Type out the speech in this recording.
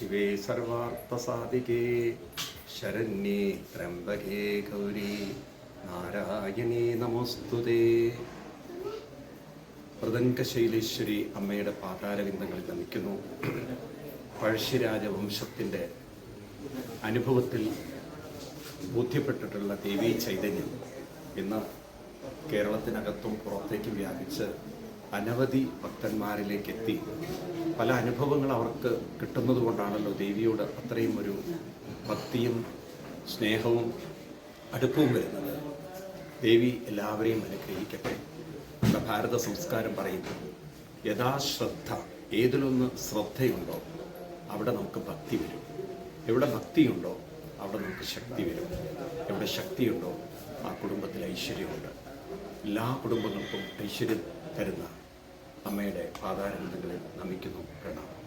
ശിവേ സർവാർത്ഥസാധികേ ശരണ്യേ ത്രംബകേ ഗൗരി നാരായണീ നമോസ്തുതേ. മൃദംഗശൈലേശ്വരി അമ്മയുടെ പാതാരവിന്ദങ്ങളിൽ നമിക്കുന്നു. പഴശ്ശിരാജവംശത്തിൻ്റെ അനുഭവത്തിൽ ബോധ്യപ്പെട്ടിട്ടുള്ള ദേവീ ചൈതന്യം ഇന്ന് കേരളത്തിനകത്തും പുറത്തേക്ക് വ്യാപിച്ച് അനവധി ഭക്തന്മാരിലേക്ക് എത്തി. പല അനുഭവങ്ങൾ അവർക്ക് കിട്ടുന്നത് കൊണ്ടാണല്ലോ ദേവിയോട് അത്രയും ഒരു ഭക്തിയും സ്നേഹവും അടുപ്പവും വരുന്നത്. ദേവി എല്ലാവരെയും അനുഗ്രഹിക്കട്ടെ. നമ്മുടെ ഭാരത സംസ്കാരം പറയുന്നു, യഥാശ്രദ്ധ, ഏതിലൊന്ന് ശ്രദ്ധയുണ്ടോ അവിടെ നമുക്ക് ഭക്തി വരും. എവിടെ ഭക്തിയുണ്ടോ അവിടെ നമുക്ക് ശക്തി വരും. എവിടെ ശക്തിയുണ്ടോ ആ കുടുംബത്തിൽ ഐശ്വര്യമുണ്ട്. എല്ലാ കുടുംബങ്ങൾക്കും ഐശ്വര്യം തരുന്ന അമ്മയുടെ പാതാരവിന്ദങ്ങളിൽ നമിക്കുന്നു. പ്രണാമം.